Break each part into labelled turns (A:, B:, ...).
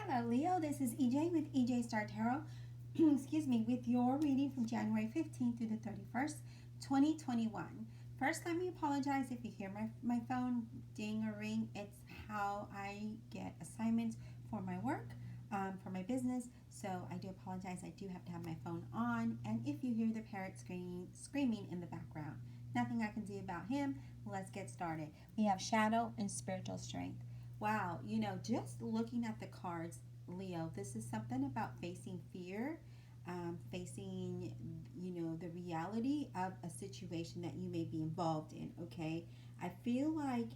A: Hello, Leo. This is EJ with EJ Star Tarot. Excuse me, with your reading from January 15th through the 31st, 2021. First, let me apologize if you hear my phone ding or ring. It's how I get assignments for my work, for my business. So I do apologize. I do have to have my phone on. And if you hear the parrot screaming in the background, nothing I can do about him. Let's get started. We have shadow and spiritual strength. Wow, just looking at the cards, Leo, this is something about facing fear, facing, the reality of a situation that you may be involved in, okay? I feel like,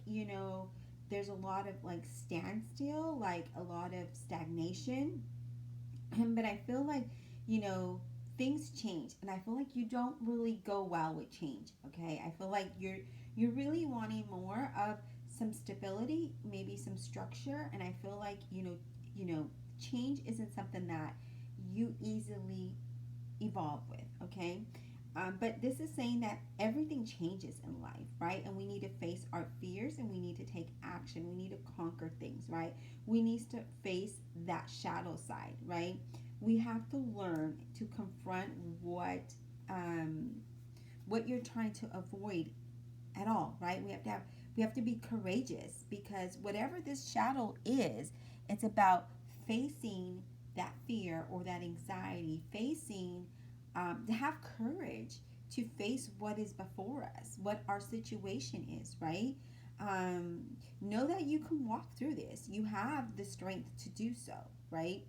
A: there's a lot of like standstill, like a lot of stagnation, but I feel like, you know, things change and I feel like you don't really go well with change, okay? I feel like you're really wanting more of some stability, maybe some structure, and I feel like, change isn't something that you easily evolve with, okay? But this is saying that everything changes in life, right? And we need to face our fears and we need to take action. We need to conquer things, right? We need to face that shadow side, right? We have to learn to confront um, what you're trying to avoid at all, right? We have to be courageous because whatever this shadow is, it's about facing that fear or that anxiety, facing to have courage to face what is before us, what our situation is, right? Um, know that you can walk through this. You have the strength to do so, right?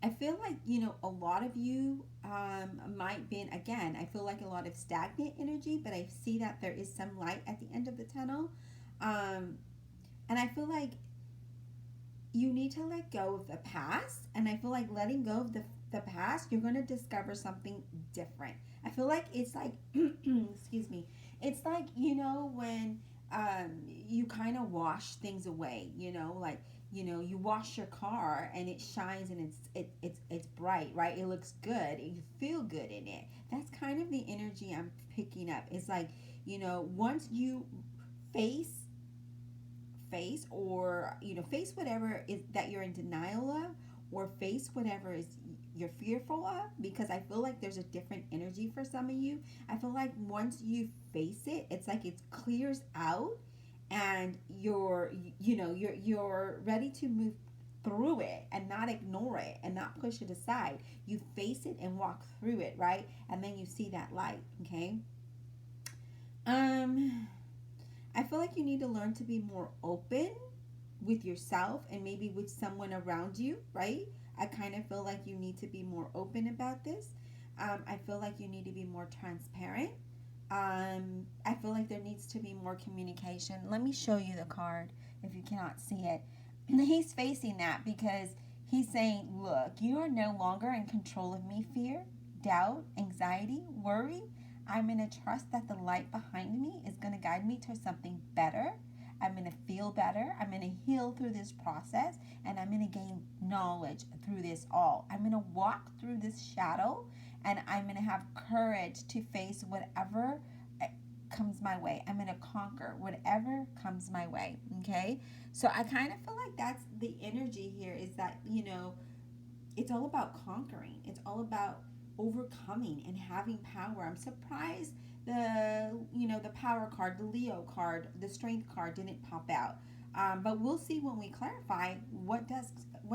A: I feel like, a lot of you might be, again, I feel like a lot of stagnant energy, but I see that there is some light at the end of the tunnel. Um, and I feel like you need to let go of the past. And I feel like letting go of the past, you're going to discover something different. I feel like it's like, excuse me, it's like, when you kind of wash things away, like, you wash your car and it shines and it's bright, right? It looks good. You feel good in it. That's kind of the energy I'm picking up. It's like, once you face or face whatever is that you're in denial of, or face whatever is you're fearful of, because I feel like there's a different energy for some of you. I feel like once you face it, it's like it clears out and you're ready to move through it and not ignore it and not push it aside. You face it and walk through it, right? And then you see that light, okay? um I feel like you need to learn to be more open with yourself and maybe with someone around you, right? I kind of feel like you need to be more open about this. I feel like you need to be more transparent. I feel like there needs to be more communication. Let me show you the card if you cannot see it. He's facing that because he's saying, look, you are no longer in control of me, fear, doubt, anxiety, worry. I'm going to trust that the light behind me is going to guide me to something better. I'm going to feel better. I'm going to heal through this process and I'm going to gain knowledge through this all. I'm going to walk through this shadow and I'm going to have courage to face whatever comes my way. I'm going to conquer whatever comes my way. Okay. So I kind of feel like that's the energy here is that, it's all about conquering. It's all about overcoming and having power. I'm surprised the power card, the Leo card, the strength card didn't pop out. But we'll see when we clarify what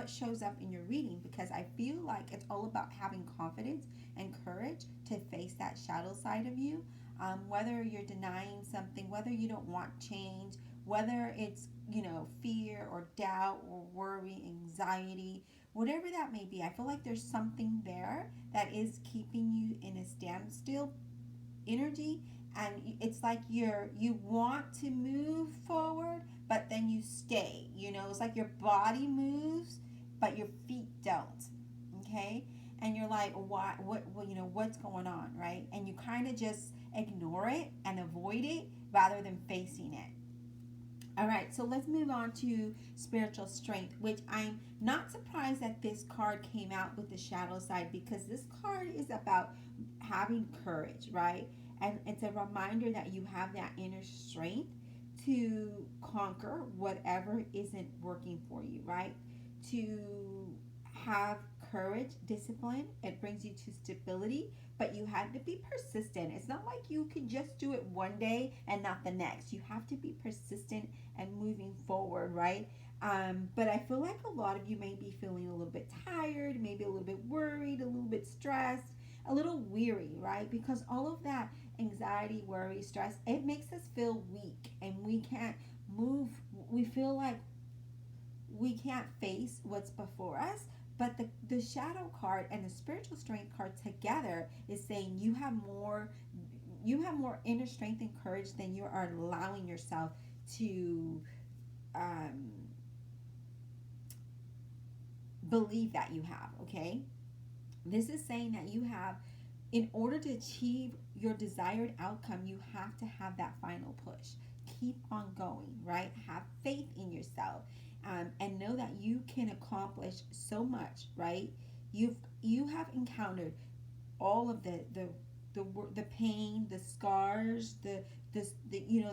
A: shows up in your reading, because I feel like it's all about having confidence and courage to face that shadow side of you. Whether you're denying something, whether you don't want change, whether it's fear or doubt or worry, anxiety, whatever that may be, I feel like there's something there that is keeping you in a standstill energy, and it's like you want to move forward but then you stay. It's like your body moves but your feet don't, okay? And you're like, what what's going on, right? And you kind of just ignore it and avoid it rather than facing it. All right, so let's move on to spiritual strength, which I'm not surprised that this card came out with the shadow side, because this card is about having courage, right? And it's a reminder that you have that inner strength to conquer whatever isn't working for you, right? to have courage, discipline. It brings you to stability, but you had to be persistent. It's not like you can just do it one day and not the next. You have to be persistent and moving forward, right? But I feel like a lot of you may be feeling a little bit tired, maybe a little bit worried, a little bit stressed, a little weary, right? Because all of that anxiety, worry, stress, it makes us feel weak and we can't move. We feel like we can't face what's before us. But the shadow card and the spiritual strength card together is saying you have more inner strength and courage than you are allowing yourself to um, believe that you have. Okay, this is saying that you have, in order to achieve your desired outcome, you have to have that final push. Keep on going, right? Have faith in yourself, and know that you can accomplish so much, right? You have encountered all of the pain, the scars, the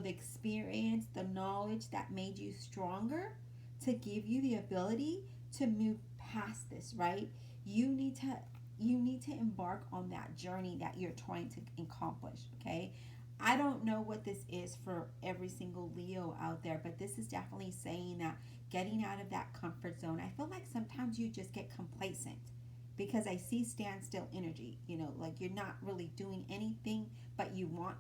A: experience, the knowledge that made you stronger to give you the ability to move past this, right? You need to embark on that journey that you're trying to accomplish. Okay, I don't know what this is for every single Leo out there, but this is definitely saying that getting out of that comfort zone. I feel like sometimes you just get complacent because I see standstill energy. Like you're not really doing anything, but you want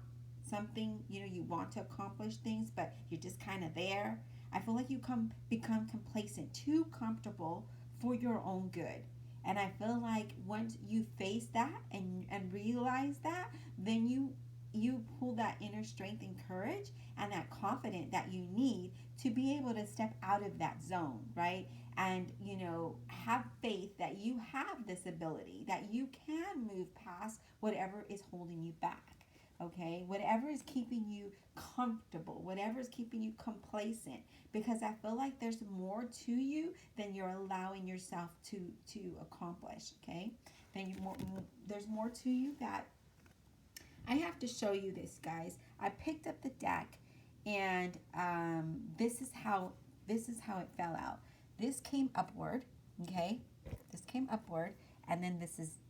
A: something. You want to accomplish things, but you're just kind of there. I feel like you become complacent, too comfortable for your own good. And I feel like once you face that and realize that, then you pull that inner strength and courage and that confidence that you need to be able to step out of that zone, right? And have faith that you have this ability, that you can move past whatever is holding you back. Okay, whatever is keeping you comfortable, whatever is keeping you complacent, because I feel like there's more to you than you're allowing yourself to accomplish. Okay, there's more to you that I have to show you this, guys. I picked up the deck, and this is how it fell out. This came upward. Okay, this came upward, and then this is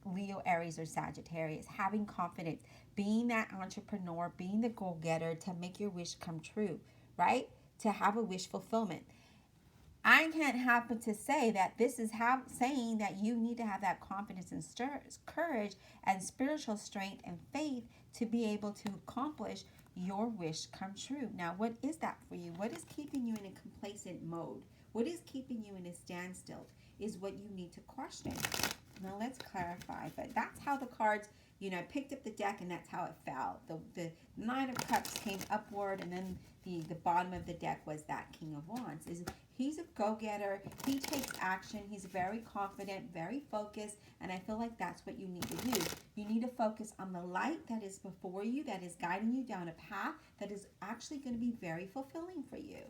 A: Leo, Aries, or Sagittarius. Having confidence, being that entrepreneur, being the go-getter to make your wish come true, right? To have a wish fulfillment. I can't happen to say that this is saying that you need to have that confidence and courage and spiritual strength and faith to be able to accomplish your wish come true. Now, what is that for you? What is keeping you in a complacent mode? What is keeping you in a standstill is what you need to question. Now, let's clarify. But that's how the cards, I picked up the deck and that's how it fell. The Nine of Cups came upward, and then the bottom of the deck was that King of Wands. He's a go-getter. He takes action. He's very confident, very focused, and I feel like that's what you need to do. You need to focus on the light that is before you, that is guiding you down a path that is actually going to be very fulfilling for you.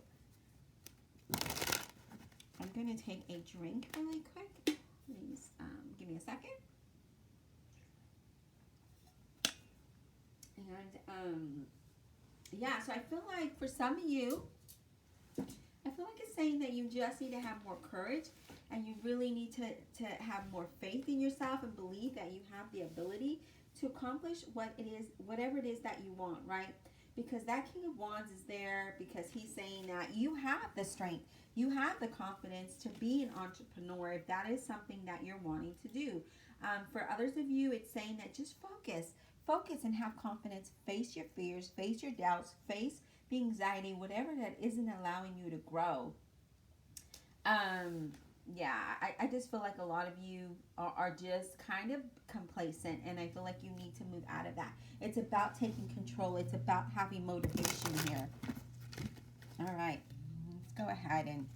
A: I'm going to take a drink really quick. Please give me a second. And yeah, so I feel like for some of you, I feel like it's saying that you just need to have more courage, and you really need to have more faith in yourself and believe that you have the ability to accomplish whatever it is that you want, right? Because that King of Wands is there because he's saying that you have the strength, you have the confidence to be an entrepreneur if that is something that you're wanting to do. For others of you, it's saying that just focus and have confidence. Face your fears, face your doubts, face the anxiety, whatever that isn't allowing you to grow. Yeah, I just feel like a lot of you are just kind of complacent, and I feel like you need to move out of that. It's about taking control. It's about having motivation here. All right, let's go ahead and,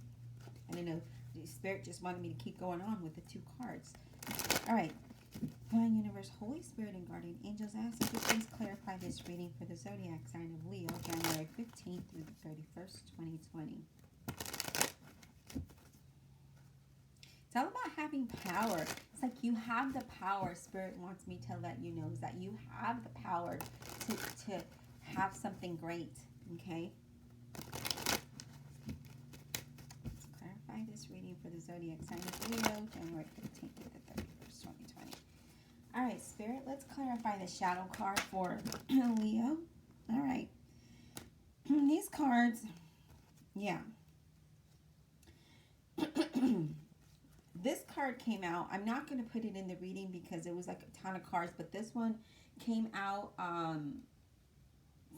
A: I don't know, the Spirit just wanted me to keep going on with the two cards. All right, Divine Universe, Holy Spirit, and Guardian Angels, I ask that you please clarify this reading for the zodiac sign of Leo, January 15th through the 31st, 2020. It's all about having power. It's like you have the power. Spirit wants me to let you know is that you have the power to have something great. Okay? Let's clarify this reading zodiac sign of Leo, January 15th to the 31st, 2020. All right, Spirit, let's clarify the shadow card for Leo. All right. These cards, yeah. This card came out. I'm not going to put it in the reading because it was like a ton of cards, but this one came out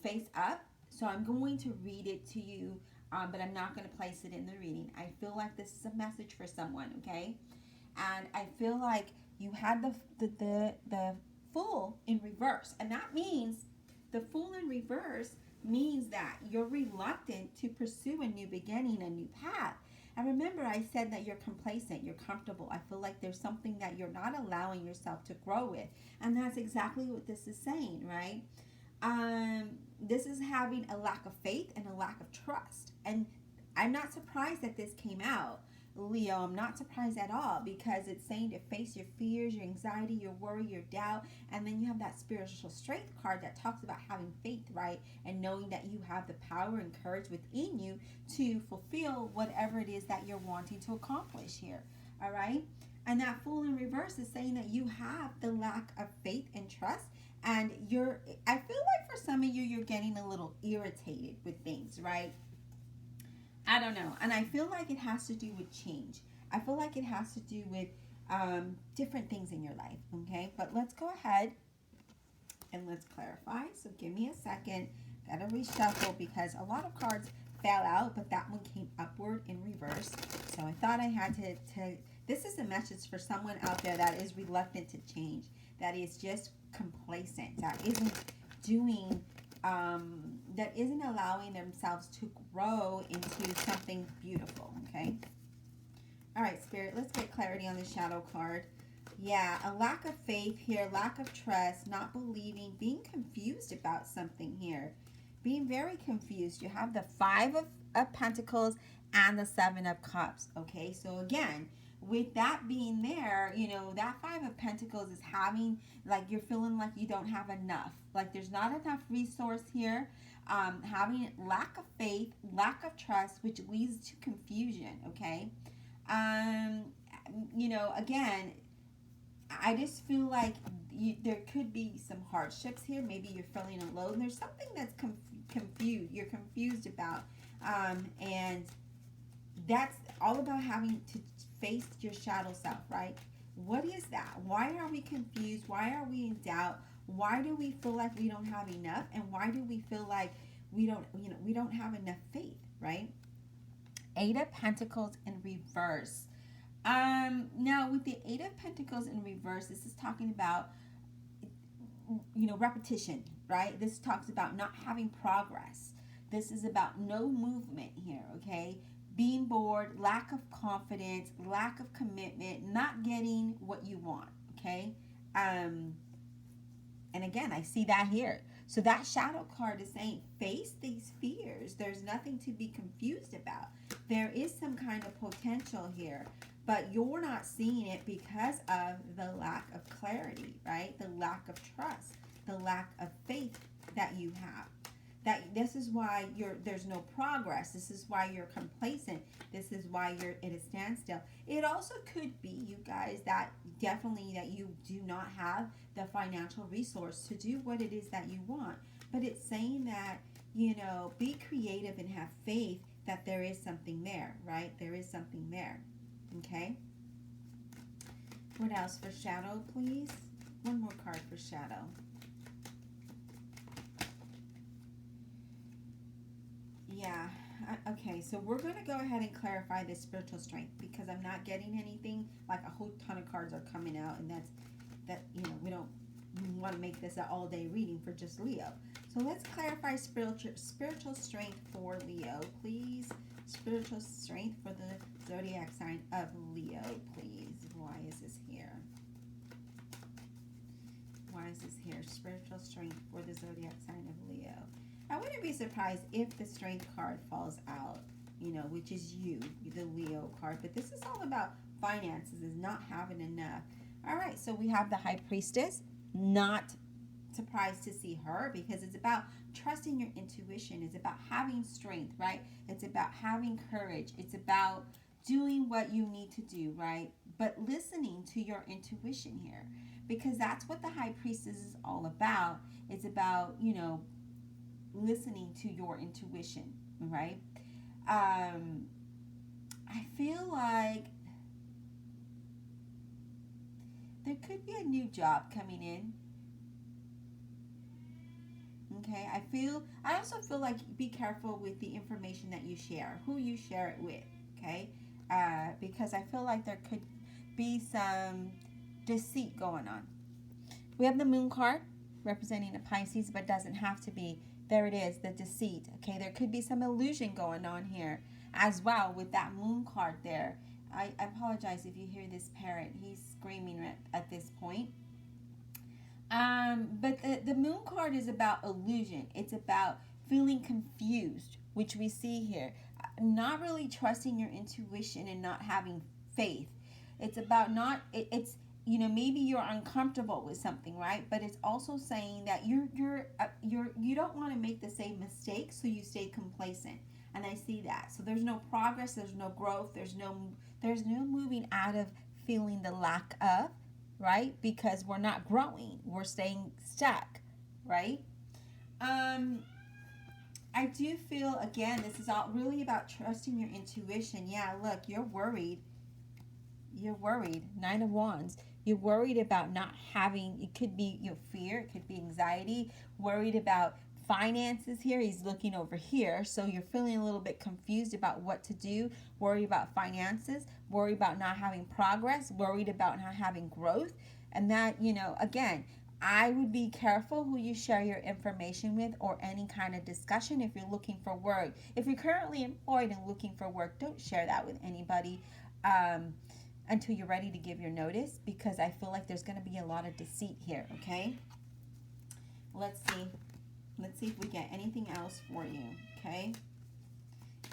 A: face up. So I'm going to read it to you, but I'm not going to place it in the reading. I feel like this is a message for someone, okay? And I feel like you had the Fool in reverse, and that means the Fool in reverse means that you're reluctant to pursue a new beginning, a new path. And remember, I said that you're complacent, you're comfortable. I feel like there's something that you're not allowing yourself to grow with. And that's exactly what this is saying, right? This is having a lack of faith and a lack of trust. And I'm not surprised that this came out, Leo. I'm not surprised at all, because it's saying to face your fears, your anxiety, your worry, your doubt. And then you have that spiritual strength card that talks about having faith, right? And knowing that you have the power and courage within you to fulfill whatever it is that you're wanting to accomplish here. All right. And that Fool in reverse is saying that you have the lack of faith and trust. And I feel like for some of you, you're getting a little irritated with things, right? I don't know. And I feel like it has to do with change. I feel like it has to do with different things in your life, okay? But let's go ahead and let's clarify. So give me a second. Gotta reshuffle because a lot of cards fell out, but that one came upward in reverse. So I thought I had to this is a message for someone out there that is reluctant to change, that is just complacent, that isn't doing that isn't allowing themselves to grow into something beautiful, okay? All right, Spirit, let's get clarity on the shadow card. Yeah, a lack of faith here, lack of trust, not believing, being confused about something here. Being very confused. You have the Five of Pentacles and the Seven of Cups, okay? So again, with that being there, you know, that Five of Pentacles is having, like, you're feeling like you don't have enough. Like, there's not enough resource here. Having lack of faith, lack of trust, which leads to confusion, okay? You know, again, I just feel like there could be some hardships here. Maybe you're feeling alone. There's something that's confused. You're confused about. And that's all about having to face your shadow self, right? What is that? Why are we confused? Why are we in doubt? Why do we feel like we don't have enough? And why do we feel like we don't have enough faith, right? Eight of Pentacles in reverse. Now with the Eight of Pentacles in reverse, this is talking about, you know, repetition, right? This talks about not having progress. This is about no movement here, okay? Being bored, lack of confidence, lack of commitment, not getting what you want, okay? And again, I see that here. So that shadow card is saying, face these fears. There's nothing to be confused about. There is some kind of potential here, but you're not seeing it because of the lack of clarity, right? The lack of trust, the lack of faith that you have. This is why there's no progress. This is why you're complacent. This is why you're at a standstill. It also could be, you guys, that definitely that you do not have the financial resource to do what it is that you want. But it's saying that, you know, be creative and have faith that there is something there, right? There is something there. Okay? What else for shadow, please? One more card for shadow. Yeah. Okay, so we're going to go ahead and clarify this spiritual strength because I'm not getting anything, like a whole ton of cards are coming out, and you know, we want to make this an all-day reading for just Leo. So let's clarify spiritual strength for Leo, please. Spiritual strength for the zodiac sign of Leo, please. Why is this here? Why is this here? Spiritual strength for the zodiac sign of Leo. I wouldn't be surprised if the strength card falls out, you know, which is you, the Leo card. But this is all about finances, is not having enough. All right, so we have the High Priestess. Not surprised to see her because it's about trusting your intuition. It's about having strength, right? It's about having courage. It's about doing what you need to do, right? But listening to your intuition here, because that's what the High Priestess is all about. It's about, listening to your intuition, right? I feel like there could be a new job coming in. Okay, I also feel like be careful with the information that you share, who you share it with. Okay, because I feel like there could be some deceit going on. We have the moon card representing a Pisces, but doesn't have to be. There it is, the deceit. Okay, there could be some illusion going on here as well with that moon card there. I apologize if you hear this parrot. He's screaming at this point. But the moon card is about illusion. It's about feeling confused, which we see here. Not really trusting your intuition and not having faith. It's about not. It's maybe you're uncomfortable with something, right? But it's also saying that you don't want to make the same mistake, so you stay complacent. And I see that. So there's no progress. There's no growth. There's no moving out of feeling the lack of, right? Because we're not growing. We're staying stuck, right? I do feel, again, this is all really about trusting your intuition. Yeah, look, you're worried. You're worried. Nine of Wands. You're worried about not having, it could be your fear, it could be anxiety, worried about finances here. He's looking over here. So you're feeling a little bit confused about what to do, worried about finances, worried about not having progress, worried about not having growth. And that, again, I would be careful who you share your information with or any kind of discussion if you're looking for work. If you're currently employed and looking for work, don't share that with anybody until you're ready to give your notice, because I feel like there's going to be a lot of deceit here, okay? Let's see. Let's see if we get anything else for you, okay?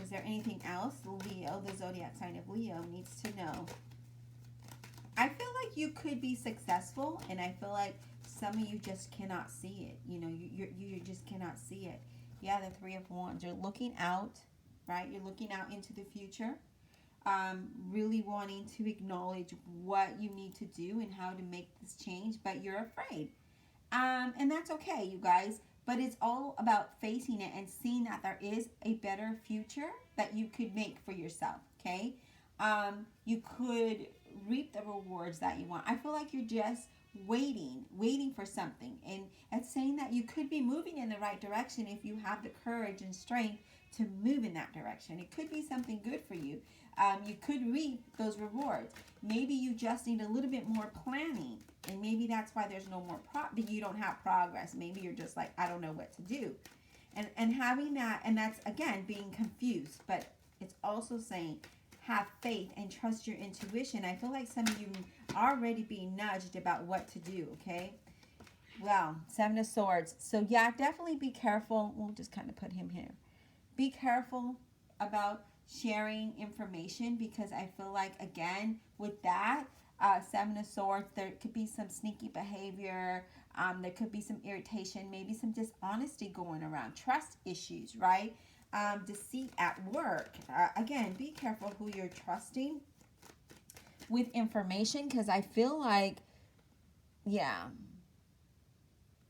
A: Is there anything else Leo, the zodiac sign of Leo, needs to know? I feel like you could be successful, and I feel like some of you just cannot see it. You just cannot see it. Yeah, the Three of Wands. You're looking out, right? You're looking out into the future. Really wanting to acknowledge what you need to do and how to make this change, but you're afraid. And that's okay, you guys. But it's all about facing it and seeing that there is a better future that you could make for yourself, okay? You could reap the rewards that you want. I feel like you're just waiting for something. And it's saying that you could be moving in the right direction if you have the courage and strength to move in that direction. It could be something good for you. You could reap those rewards. Maybe you just need a little bit more planning, and maybe that's why there's no more you don't have progress. Maybe you're just like, I don't know what to do, and having that, and that's again being confused. But it's also saying have faith and trust your intuition. I feel like some of you are already being nudged about what to do. Okay, well, Seven of Swords. So yeah, definitely be careful. We'll just kind of put him here. Be careful about sharing information, because I feel like, again, with that Seven of Swords, there could be some sneaky behavior. There could be some irritation, maybe some dishonesty going around, trust issues, right? Deceit at work. Again, be careful who you're trusting with information, because I feel like, yeah,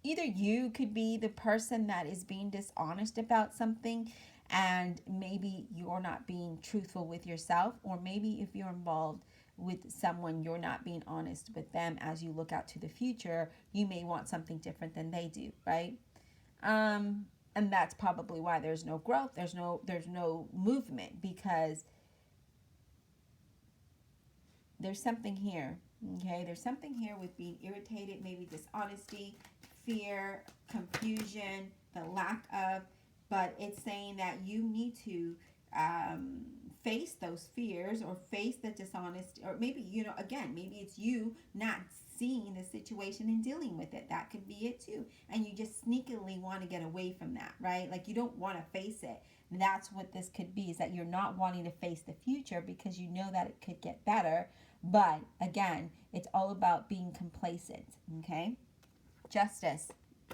A: either you could be the person that is being dishonest about something, and maybe you're not being truthful with yourself, or maybe if you're involved with someone, you're not being honest with them as you look out to the future. You may want something different than they do, right? And that's probably why there's no growth, there's no movement, because there's something here. Okay, there's something here with being irritated, maybe dishonesty, fear, confusion, the lack of. But it's saying that you need to face those fears, or face the dishonesty, or maybe, again, maybe it's you not seeing the situation and dealing with it. That could be it too. And you just sneakily want to get away from that, right? Like you don't want to face it. And that's what this could be, is that you're not wanting to face the future because you know that it could get better. But again, it's all about being complacent, okay? Justice,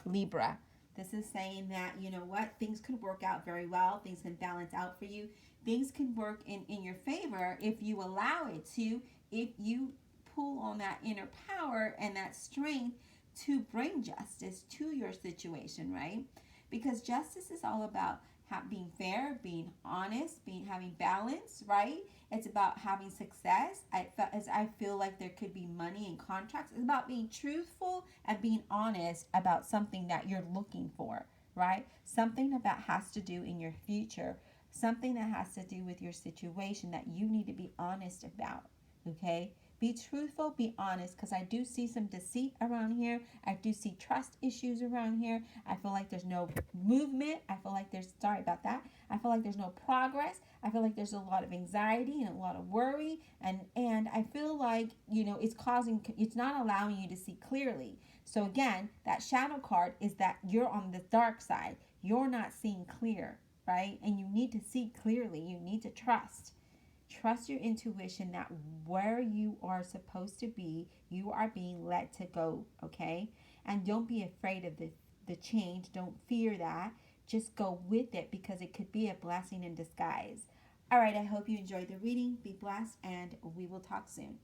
A: Libra. This is saying that, you know what, things could work out very well. Things can balance out for you. Things can work in your favor if you allow it to, if you pull on that inner power and that strength to bring justice to your situation, right? Because justice is all about being fair, being honest, being having balance, right? It's about having success. I feel like there could be money in contracts. It's about being truthful and being honest about something that you're looking for, right? Something that has to do in your future, something that has to do with your situation that you need to be honest about, okay? Be truthful, be honest, because I do see some deceit around here. I do see trust issues around here. I feel like there's no movement. I feel like sorry about that. I feel like there's no progress. I feel like there's a lot of anxiety and a lot of worry. And I feel like, it's not allowing you to see clearly. So again, that shadow card is that you're on the dark side. You're not seeing clear, right? And you need to see clearly. You need to trust. Trust your intuition that where you are supposed to be, you are being led to go, okay? And don't be afraid of the change. Don't fear that. Just go with it because it could be a blessing in disguise. All right, I hope you enjoyed the reading. Be blessed, and we will talk soon.